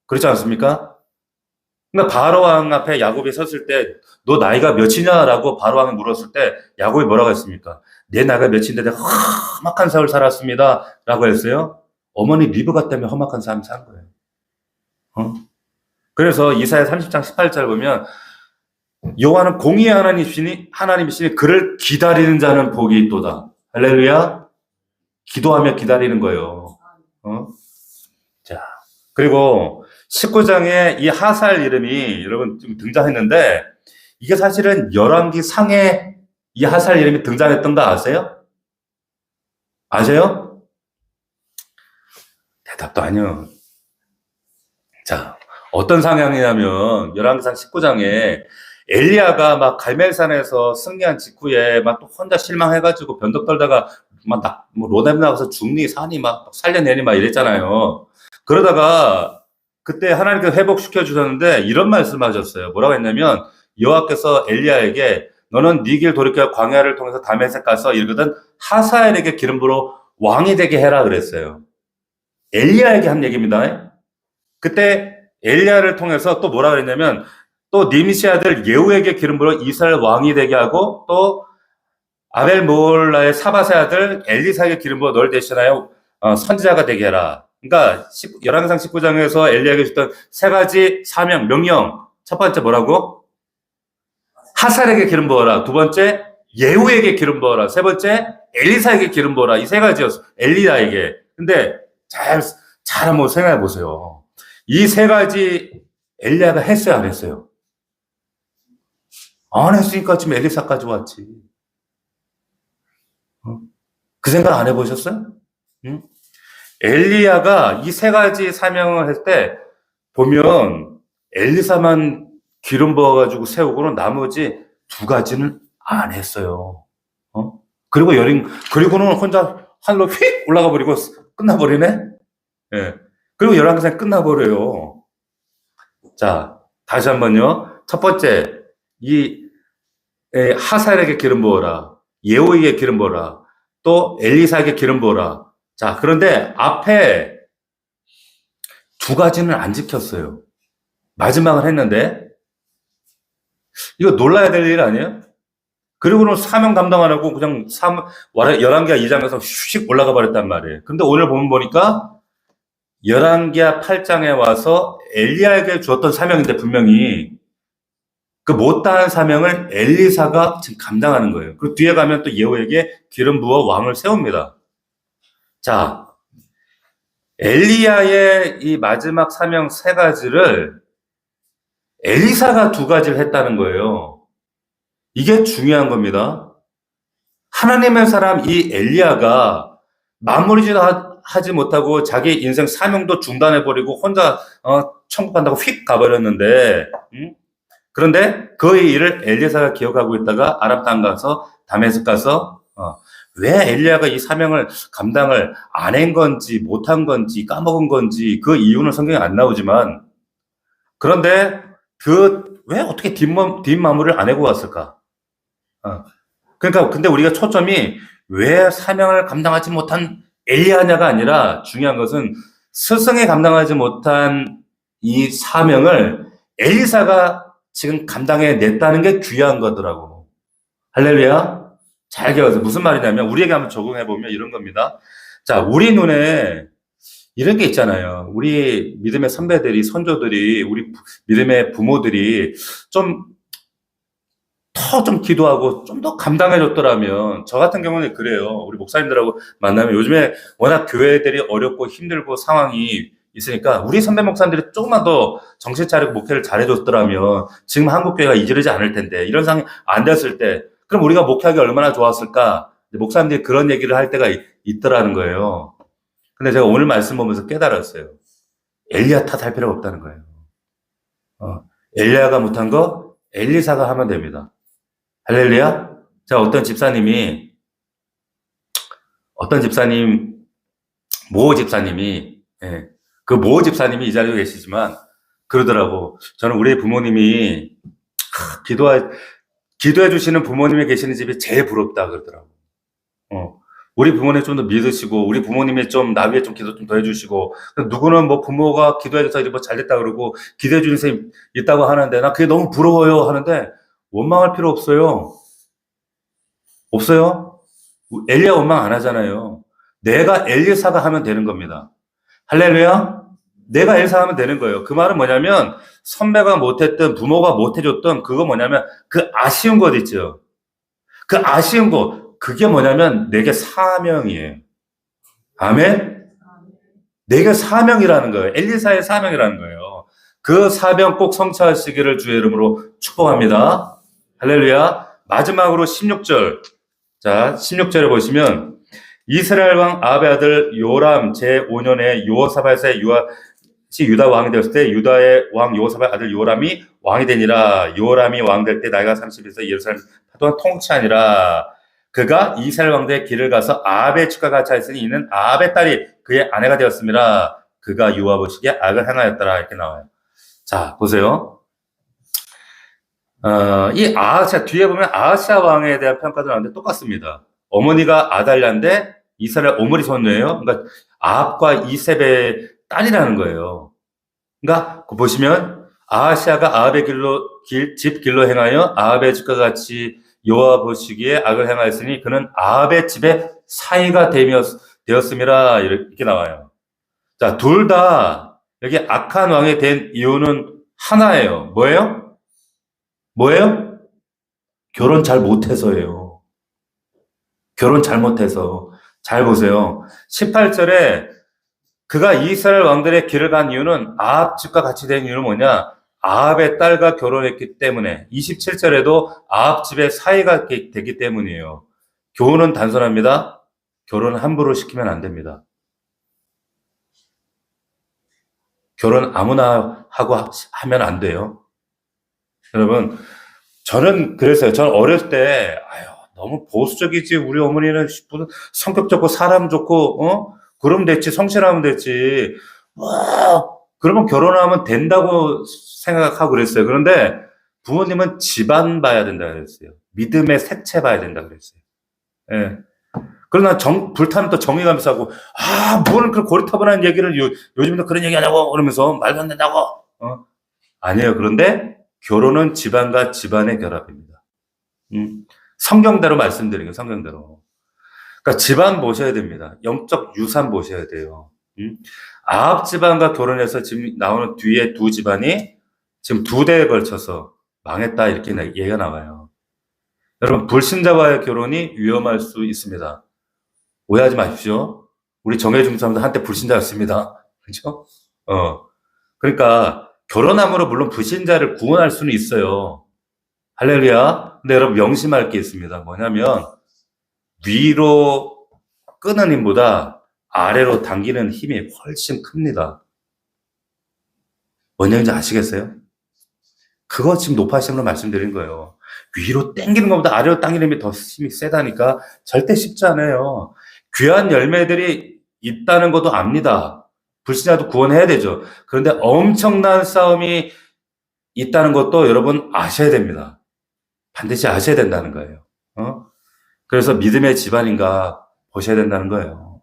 그렇지 않습니까? 그러니까 바로 왕 앞에 야곱이 섰을 때 너 나이가 몇이냐라고 바로 왕이 물었을 때 야곱이 뭐라고 했습니까? 내 나이가 몇인데 내가 험악한 삶을 살았습니다. 라고 했어요. 어머니 리브가 때문에 험악한 삶을 산 거예요. 그래서 이사야 30장 18절 보면 여호와는 공의의 하나님이시니 그를 기다리는 자는 복이 있도다. 할렐루야. 기도하며 기다리는 거예요. 자, 그리고 19장에 이 하사엘 이름이 여러분 좀 등장했는데 이게 사실은 열왕기 상에 이 하사엘 이름이 등장했던 거 아세요? 아세요? 대답도 아니요. 자, 어떤 상황이냐면 열왕기상 19장에 엘리야가 막 갈멜산에서 승리한 직후에 막 또 혼자 실망해가지고 변덕 떨다가 뭐 로뎀 나가서 죽니 사니 막 살려내니 막 이랬잖아요. 그러다가 그때 하나님께서 회복시켜 주셨는데 이런 말씀하셨어요. 뭐라고 했냐면 여호와께서 엘리야에게 너는 네 길 돌이켜 광야를 통해서 다메섹 가서 이르거든 하사엘에게 기름 부어 왕이 되게 해라 그랬어요. 엘리야에게 한 얘기입니다. 그때 엘리야를 통해서 또 뭐라 그랬냐면 또 니미시 아들 예후에게 기름 부어 이스라엘 왕이 되게 하고 또 아벨 모홀라의 사바세 아들 엘리사에게 기름 부어 널 대신하여 선지자가 되게 해라. 그러니까 열왕기상 19장에서 엘리야에게 줬던 세 가지 사명, 명령. 첫 번째 뭐라고? 하살에게 기름 부어라. 두 번째 예후에게 기름 부어라. 세 번째 엘리사에게 기름 부어라. 이 세 가지였어. 엘리야에게. 근데 잘 한번 생각해 보세요. 이 세 가지 엘리야가 했어요, 안 했어요? 안 했으니까 지금 엘리사까지 왔지. 그 생각 안 해보셨어요? 응? 엘리야가 이 세 가지 사명을 했을 때 보면 엘리사만 기름 부어가지고 세우고는 나머지 두 가지는 안 했어요. 그리고 그리고는 혼자 하늘로 휙 올라가 버리고 끝나버리네? 예. 그리고 11개상 끝나버려요. 자, 다시 한번요. 첫 번째, 하살에게 기름 부어라. 예후에게 기름 부어라. 또 엘리사에게 기름 부어라. 자, 그런데 앞에 두 가지는 안 지켰어요. 마지막을 했는데, 이거 놀라야 될 일 아니에요? 그리고는 사명 감당 안 하고 그냥 11기하 2장에서 휙 올라가 버렸단 말이에요. 근데 오늘 보니까 11기하 8장에 와서 엘리야에게 주었던 사명인데 분명히 그 못다한 사명을 엘리사가 지금 감당하는 거예요. 그리고 뒤에 가면 또 예후에게 기름 부어 왕을 세웁니다. 자, 엘리야의 이 마지막 사명 세 가지를 엘리사가 두 가지를 했다는 거예요. 이게 중요한 겁니다. 하나님의 사람 이 엘리야가 마무리지도 하지 못하고 자기 인생 사명도 중단해버리고 혼자 천국 간다고 휙 가버렸는데 그런데 그의 일을 엘리사가 기억하고 있다가 아람 땅 가서 다메섹 가서 왜 엘리야가 이 사명을 감당을 안 한 건지 못한 건지 까먹은 건지 그 이유는 성경에 안 나오지만 그런데 왜 어떻게 뒷마무리를 안 하고 왔을까? 그러니까 근데 우리가 초점이 왜 사명을 감당하지 못한 엘리야냐가 아니라 중요한 것은 스승이 감당하지 못한 이 사명을 엘리사가 지금 감당해 냈다는 게 귀한 거더라고. 할렐루야. 잘 기억하세요. 무슨 말이냐면 우리에게 한번 적용해 보면 이런 겁니다. 자, 우리 눈에 이런 게 있잖아요. 우리 믿음의 선배들이, 선조들이, 우리 믿음의 부모들이 좀 기도하고 좀 더 감당해줬더라면, 저 같은 경우는 그래요. 우리 목사님들하고 만나면 요즘에 워낙 교회들이 어렵고 힘들고 상황이 있으니까 우리 선배 목사님들이 조금만 더 정신 차리고 목회를 잘해줬더라면 지금 한국교회가 이지르지 않을 텐데, 이런 상황이 안 됐을 때, 그럼 우리가 목회하기 얼마나 좋았을까? 목사님들이 그런 얘기를 할 때가 있더라는 거예요. 근데 제가 오늘 말씀 보면서 깨달았어요. 엘리야 탓할 필요가 없다는 거예요. 엘리야가 못한 거 엘리사가 하면 됩니다. 할렐루야? 자, 어떤 집사님이, 모 집사님이, 그 모 집사님이 이 자리에 계시지만, 그러더라고. 저는 우리 부모님이, 기도해 주시는 부모님이 계시는 집이 제일 부럽다, 그러더라고. 우리 부모님 좀 더 믿으시고, 우리 부모님이 좀, 나 위에 좀 기도 좀 더 해주시고, 누구는 뭐 부모가 기도해줘서 이렇게 뭐 잘 됐다 그러고, 기도해 주는 사람이 있다고 하는데, 나 그게 너무 부러워요 하는데, 원망할 필요 없어요. 없어요? 엘리야 원망 안 하잖아요. 내가 엘리사가 하면 되는 겁니다. 할렐루야? 내가 엘리사 하면 되는 거예요. 그 말은 뭐냐면 선배가 못했던 부모가 못해줬던 그거 뭐냐면 그 아쉬운 것 있죠. 그 아쉬운 거 그게 뭐냐면 내게 사명이에요. 아멘? 내게 사명이라는 거예요. 엘리사의 사명이라는 거예요. 그 사명 꼭 성취하시기를 주의 이름으로 축복합니다. 할렐루야. 마지막으로 16절. 자, 16절에 보시면 이스라엘 왕 아합의 아들 요람 제5년에 요사밧의 유다 왕이 되었을 때 유다의 왕 요사밧 아들 요람이 왕이 되니라. 요람이 왕 될 때 나이가 30에서 예루살렘 동안 통치하니라. 그가 이스라엘 왕들의 길을 가서 아합의 축과 같이 하였으니 이는 아합의 딸이 그의 아내가 되었습니다. 그가 유아 보시기에 악을 행하였더라. 이렇게 나와요. 자, 보세요. 이 아하시아, 뒤에 보면 아하시아 왕에 대한 평가도 나오는데 똑같습니다. 어머니가 아달랴인데 이스라엘 오므리 손녀예요. 그러니까 아합과 이셉의 딸이라는 거예요. 그러니까 보시면 아하시아가 아합의 집 길로 행하여 아합의 집과 같이 여호와 보시기에 악을 행하였으니 그는 아합의 집의 사이가 되었음이라 이렇게 나와요. 자, 둘 다 여기 악한 왕이 된 이유는 하나예요. 뭐예요? 결혼 잘 못해서예요. 결혼 잘못해서. 잘 보세요. 18절에 그가 이스라엘 왕들의 길을 간 이유는 아합 집과 같이 된 이유는 뭐냐? 아합의 딸과 결혼했기 때문에. 27절에도 아합 집의 사이가 되기 때문이에요. 교훈은 단순합니다. 결혼 함부로 시키면 안 됩니다. 결혼 아무나 하고 하면 안 돼요. 여러분, 저는 그랬어요. 저는 어렸을 때, 아유, 너무 보수적이지. 우리 어머니는 성격 좋고, 사람 좋고, 그러면 됐지. 성실하면 됐지. 그러면 결혼하면 된다고 생각하고 그랬어요. 그런데 부모님은 집안 봐야 된다 그랬어요. 믿음의 색채 봐야 된다 그랬어요. 예. 그러나 불타는 또 정의감에서 하고, 뭐는 그 고리타분한 얘기를 요즘도 그런 얘기 하냐고, 그러면서 말도 안 된다고, 아니에요. 그런데 결혼은 집안과 집안의 결합입니다. 성경대로 말씀드리는 성경대로. 그러니까 집안 보셔야 됩니다. 영적 유산 보셔야 돼요. 아합 집안과 결혼해서 지금 나오는 뒤에 두 집안이 지금 2대에 걸쳐서 망했다 이렇게 얘기가 나와요. 여러분, 불신자와의 결혼이 위험할 수 있습니다. 오해하지 마십시오. 우리 정혜중 사람도 한때 불신자였습니다. 그렇죠? 그러니까 결혼함으로 물론 불신자를 구원할 수는 있어요. 할렐루야. 근데 여러분 명심할 게 있습니다. 뭐냐면 위로 끄는 힘보다 아래로 당기는 힘이 훨씬 큽니다. 뭔 얘기인지 아시겠어요? 그거 지금 높아심으로 말씀드린 거예요. 위로 당기는 것보다 아래로 당기는 힘이 더 힘이 세다니까 절대 쉽지 않아요. 귀한 열매들이 있다는 것도 압니다. 불신자도 구원해야 되죠. 그런데 엄청난 싸움이 있다는 것도 여러분 아셔야 됩니다. 반드시 아셔야 된다는 거예요. 그래서 믿음의 집안인가 보셔야 된다는 거예요.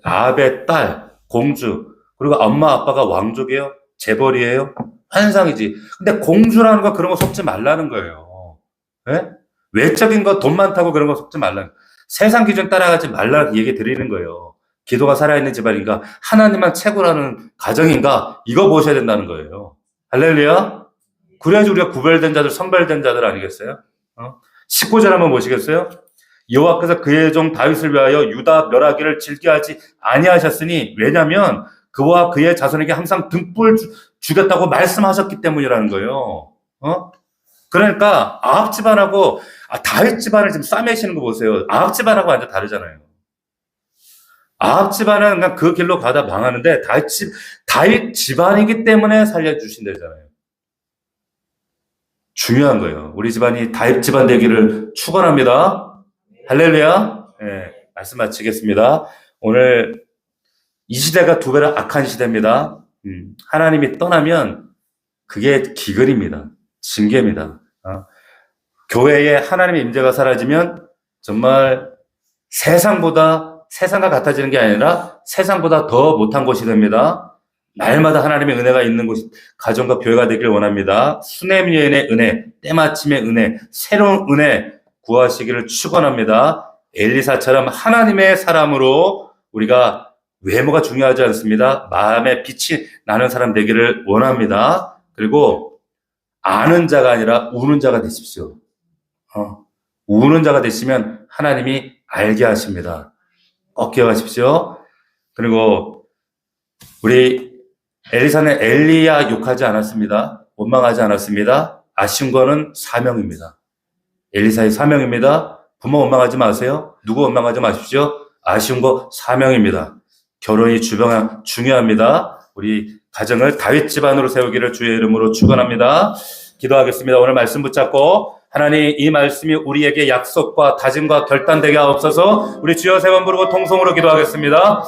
아합의 딸, 공주, 그리고 엄마 아빠가 왕족이에요? 재벌이에요? 환상이지. 근데 공주라는 거 그런 거 속지 말라는 거예요. 네? 외적인 거 돈 많다고 그런 거 속지 말라는 거예요. 세상 기준 따라가지 말라고 얘기 드리는 거예요. 기도가 살아있는 집안인가? 하나님만 최고라는 가정인가? 이거 보셔야 된다는 거예요. 할렐루야? 그래야지 우리가 구별된 자들, 선별된 자들 아니겠어요? 19절 한번 보시겠어요? 여호와께서 그의 종 다윗을 위하여 유다 멸하기를 즐겨하지 아니하셨으니 왜냐하면 그와 그의 자손에게 항상 등불 주겠다고 말씀하셨기 때문이라는 거예요. 그러니까 아합 집안하고 다윗 집안을 지금 싸매시는 거 보세요. 아합 집안하고 완전 다르잖아요. 아합 집안은 그냥 그 길로 가다 망하는데 다윗 집안이기 때문에 살려주신다잖아요. 중요한 거예요. 우리 집안이 다윗 집안 되기를 축원합니다. 할렐루야. 네, 말씀 마치겠습니다. 오늘 이 시대가 2배로 악한 시대입니다. 하나님이 떠나면 그게 기근입니다. 징계입니다. 교회에 하나님의 임재가 사라지면 정말 세상과 같아지는 게 아니라 세상보다 더 못한 곳이 됩니다. 날마다 하나님의 은혜가 있는 곳이 가정과 교회가 되길 원합니다. 수냄예의 은혜, 때마침의 은혜, 새로운 은혜 구하시기를 축원합니다. 엘리사처럼 하나님의 사람으로 우리가 외모가 중요하지 않습니다. 마음에 빛이 나는 사람 되기를 원합니다. 그리고 아는 자가 아니라 우는 자가 되십시오. 우는 자가 되시면 하나님이 알게 하십니다. 꼭 기억하십시오. 그리고 우리 엘리사는 엘리야 욕하지 않았습니다. 원망하지 않았습니다. 아쉬운 거는 사명입니다. 엘리사의 사명입니다. 부모 원망하지 마세요. 누구 원망하지 마십시오. 아쉬운 거 사명입니다. 결혼이 중요합니다. 우리 가정을 다윗 집안으로 세우기를 주의 이름으로 축원합니다. 기도하겠습니다. 오늘 말씀 붙잡고 하나님 이 말씀이 우리에게 약속과 다짐과 결단되게 하옵소서. 우리 주여 세 번 부르고 통성으로 기도하겠습니다.